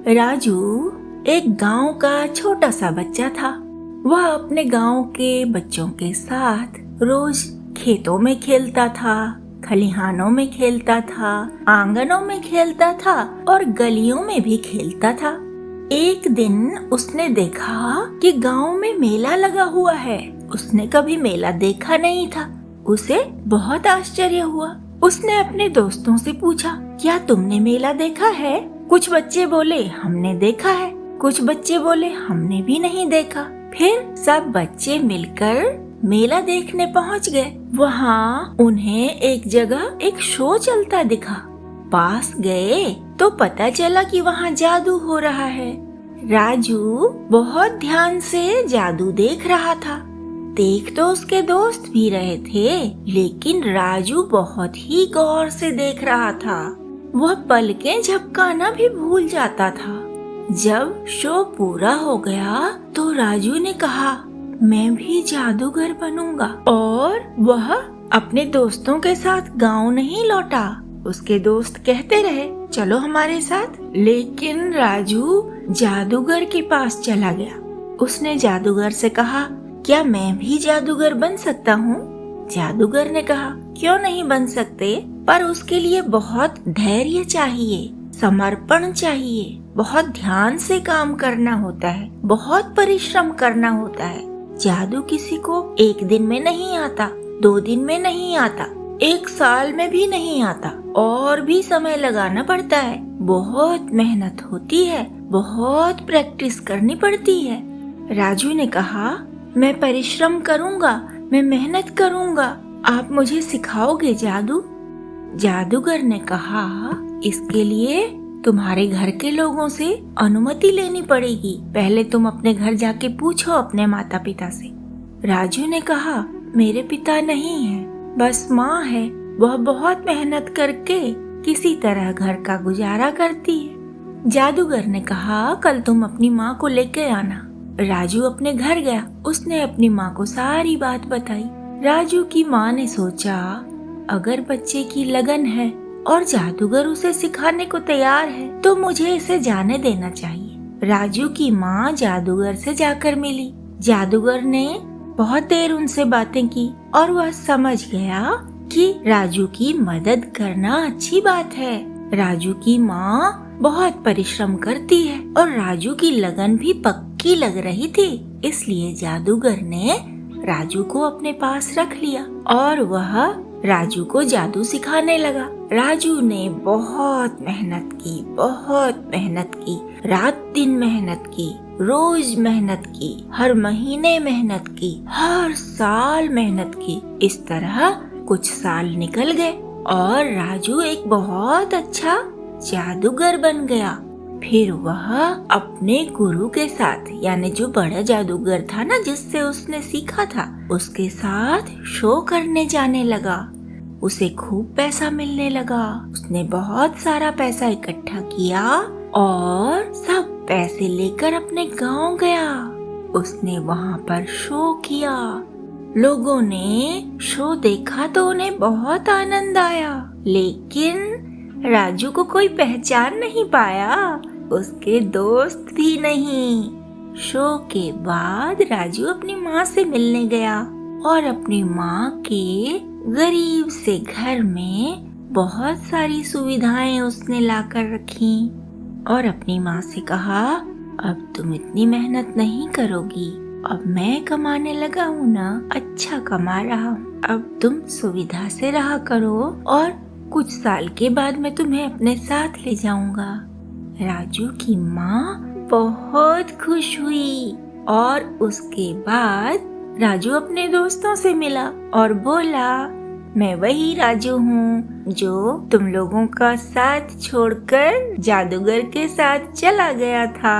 राजू एक गांव का छोटा सा बच्चा था। वह अपने गांव के बच्चों के साथ रोज खेतों में खेलता था, खलिहानों में खेलता था, आंगनों में खेलता था और गलियों में भी खेलता था। एक दिन उसने देखा कि गांव में मेला लगा हुआ है। उसने कभी मेला देखा नहीं था। उसे बहुत आश्चर्य हुआ। उसने अपने दोस्तों से पूछा, क्या तुमने मेला देखा है? कुछ बच्चे बोले हमने देखा है, कुछ बच्चे बोले हमने भी नहीं देखा। फिर सब बच्चे मिलकर मेला देखने पहुंच गए। वहाँ उन्हें एक जगह एक शो चलता दिखा। पास गए तो पता चला कि वहाँ जादू हो रहा है। राजू बहुत ध्यान से जादू देख रहा था। देख तो उसके दोस्त भी रहे थे, लेकिन राजू बहुत ही गौर से देख रहा था। वह पलकें झपकाना भी भूल जाता था। जब शो पूरा हो गया तो राजू ने कहा, मैं भी जादूगर बनूंगा। और वह अपने दोस्तों के साथ गांव नहीं लौटा। उसके दोस्त कहते रहे, चलो हमारे साथ। लेकिन राजू जादूगर के पास चला गया। उसने जादूगर से कहा, क्या मैं भी जादूगर बन सकता हूँ? जादूगर ने कहा, क्यों नहीं बन सकते, पर उसके लिए बहुत धैर्य चाहिए, समर्पण चाहिए, बहुत ध्यान से काम करना होता है, बहुत परिश्रम करना होता है। जादू किसी को एक दिन में नहीं आता, 2 दिन में नहीं आता, 1 साल में भी नहीं आता, और भी समय लगाना पड़ता है। बहुत मेहनत होती है, बहुत प्रैक्टिस करनी पड़ती है। राजू ने कहा, मैं परिश्रम करूंगा, मैं मेहनत करूंगा। आप मुझे सिखाओगे जादू? जादूगर ने कहा, इसके लिए तुम्हारे घर के लोगों से अनुमति लेनी पड़ेगी। पहले तुम अपने घर जाके पूछो अपने माता पिता से। राजू ने कहा, मेरे पिता नहीं है, बस माँ है। वह बहुत मेहनत करके किसी तरह घर का गुजारा करती है। जादूगर ने कहा, कल तुम अपनी माँ को लेके आना। राजू अपने घर गया। उसने अपनी माँ को सारी बात बताई। राजू की माँ ने सोचा, अगर बच्चे की लगन है और जादूगर उसे सिखाने को तैयार है तो मुझे इसे जाने देना चाहिए। राजू की माँ जादूगर से जाकर मिली। जादूगर ने बहुत देर उनसे बातें की और वह समझ गया कि राजू की मदद करना अच्छी बात है। राजू की माँ बहुत परिश्रम करती है और राजू की लगन भी पक्की लग रही थी। इसलिए जादूगर ने राजू को अपने पास रख लिया और वह राजू को जादू सिखाने लगा। राजू ने बहुत मेहनत की, बहुत मेहनत की, रात दिन मेहनत की, रोज मेहनत की, हर महीने मेहनत की, हर साल मेहनत की। इस तरह कुछ साल निकल गए और राजू एक बहुत अच्छा जादूगर बन गया। फिर वह अपने गुरु के साथ, यानी जो बड़ा जादूगर था ना, जिससे उसने सीखा था, उसके साथ शो करने जाने लगा। उसे खूब पैसा मिलने लगा। उसने बहुत सारा पैसा इकट्ठा किया और सब पैसे लेकर अपने गांव गया। उसने वहाँ पर शो किया। लोगों ने शो देखा तो उन्हें बहुत आनंद आया, लेकिन राजू को कोई पहचान नहीं पाया, उसके दोस्त भी नहीं। शो के बाद राजू अपनी माँ से मिलने गया और अपनी माँ के गरीब से घर में बहुत सारी सुविधाएं उसने लाकर रखी और अपनी माँ से कहा, अब तुम इतनी मेहनत नहीं करोगी, अब मैं कमाने लगा हूँ ना, अच्छा कमा रहा हूँ, अब तुम सुविधा से रहा करो और कुछ साल के बाद मैं तुम्हें अपने साथ ले जाऊंगा। राजू की माँ बहुत खुश हुई और उसके बाद राजू अपने दोस्तों से मिला और बोला, मैं वही राजू हूँ जो तुम लोगों का साथ छोड़कर जादूगर के साथ चला गया था।